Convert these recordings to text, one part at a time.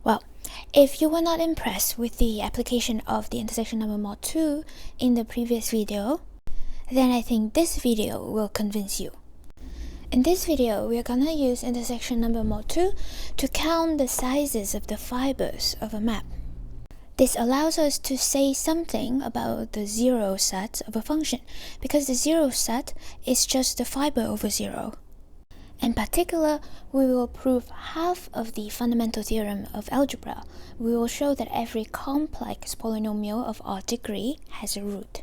Well, if you were not impressed with the application of the intersection number mod 2 in the previous video, then I think this video will convince you. In this video, we are gonna use intersection number mod 2 to count the sizes of the fibers of a map. This allows us to say something about the zero set of a function, because the zero set is just the fiber over 0. In particular, we will prove half of the fundamental theorem of algebra. We will show that every complex polynomial of odd degree has a root.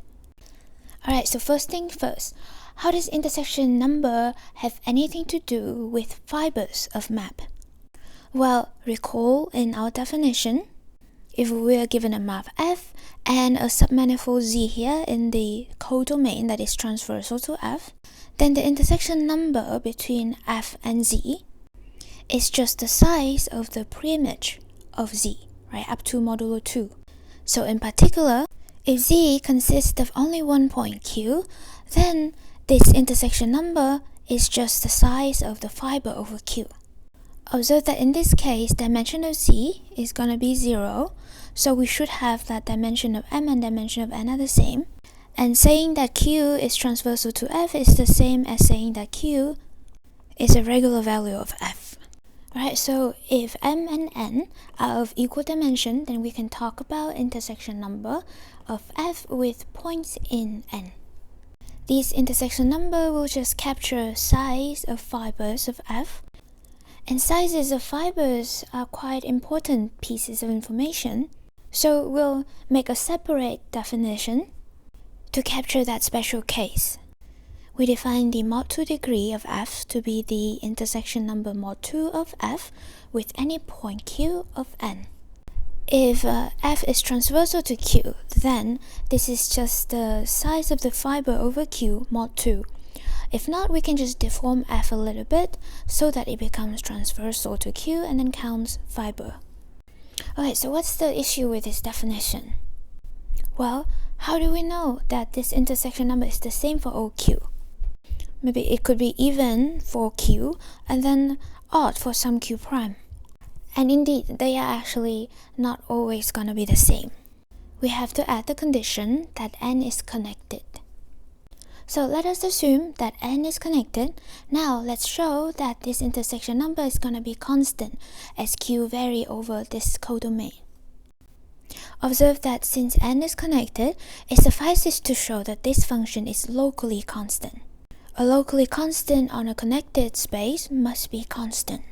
Alright, so first thing first, how does intersection number have anything to do with fibers of map? Well, recall in our definition, if we are given a map F and a submanifold Z here in the codomain that is transversal to F, then the intersection number between F and Z is just the size of the preimage of Z, right, up to modulo 2. So in particular, if Z consists of only one point Q, then this intersection number is just the size of the fiber over Q. Observe that in this case, dimension of Z is going to be 0, so we should have that dimension of M and dimension of N are the same. And saying that Q is transversal to F is the same as saying that Q is a regular value of F. Alright, so if M and N are of equal dimension, then we can talk about intersection number of F with points in N. This intersection number will just capture size of fibers of F. And sizes of fibers are quite important pieces of information, so we'll make a separate definition to capture that special case. We define the mod 2 degree of F to be the intersection number mod 2 of F with any point Q of N. If F is transversal to Q, then this is just the size of the fiber over Q mod 2. If not, we can just deform F a little bit so that it becomes transversal to Q and then counts fiber. Okay, so what's the issue with this definition? Well, how do we know that this intersection number is the same for all Q? Maybe it could be even for Q and then odd for some Q prime. And indeed, they are actually not always going to be the same. We have to add the condition that N is connected. So let us assume that N is connected. Now let's show that this intersection number is going to be constant as Q vary over this codomain. Observe that since N is connected, it suffices to show that this function is locally constant. A locally constant on a connected space must be constant.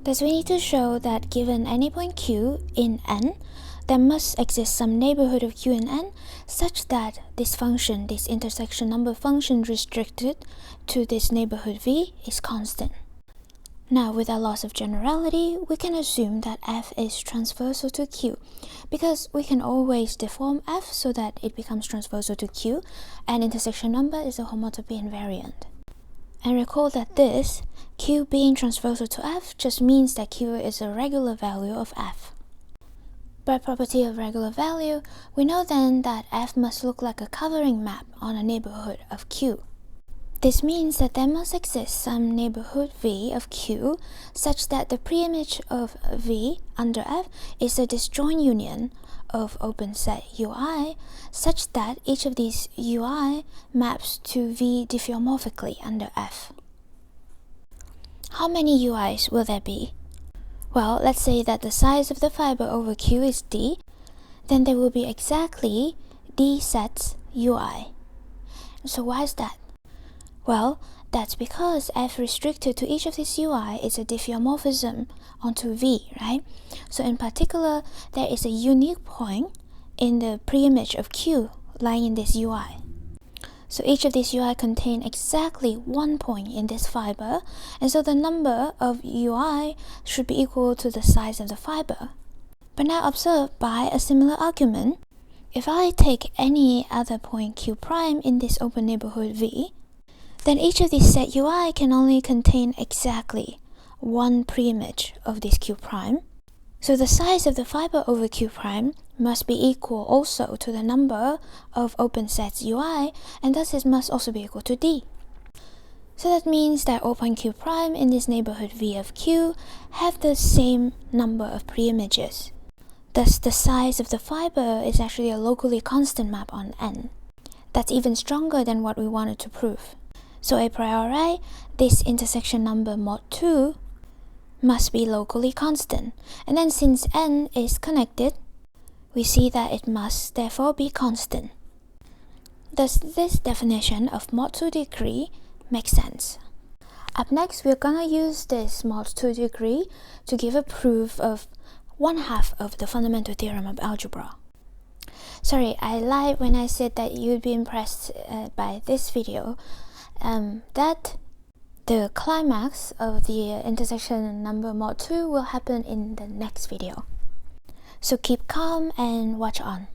Thus we need to show that given any point Q in N, there must exist some neighborhood of Q in N such that this function, this intersection number function restricted to this neighborhood V, is constant. Now, with our loss of generality, we can assume that F is transversal to Q, because we can always deform F so that it becomes transversal to Q, and intersection number is a homotopy invariant. And recall that this, Q being transversal to F, just means that Q is a regular value of F. By property of regular value, we know then that F must look like a covering map on a neighborhood of Q. This means that there must exist some neighborhood V of Q such that the preimage of V under F is a disjoint union of open set UI such that each of these UI maps to V diffeomorphically under F. How many UIs will there be? Well, let's say that the size of the fiber over Q is D, then there will be exactly D sets UI. So why is that? Well, that's because F restricted to each of these UI is a diffeomorphism onto V, right? So in particular, there is a unique point in the preimage of Q lying in this UI. So each of these UI contain exactly one point in this fiber, and so the number of UI should be equal to the size of the fiber. But now observe by a similar argument, if I take any other point Q prime in this open neighborhood V, then each of these set UI can only contain exactly one preimage of this Q prime. So the size of the fiber over Q prime must be equal also to the number of open sets UI, and thus it must also be equal to D. So that means that O point Q prime in this neighborhood V of Q have the same number of preimages. Thus, the size of the fiber is actually a locally constant map on N. That's even stronger than what we wanted to prove. So a priori, this intersection number mod 2 must be locally constant. And then since N is connected, we see that it must therefore be constant. Thus, this definition of mod 2 degree makes sense. Up next, we're gonna use this mod 2 degree to give a proof of 1/2 of the fundamental theorem of algebra. Sorry, I lied when I said that you'd be impressed by this video. That the climax of the intersection number mod 2 will happen in the next video. So keep calm and watch on.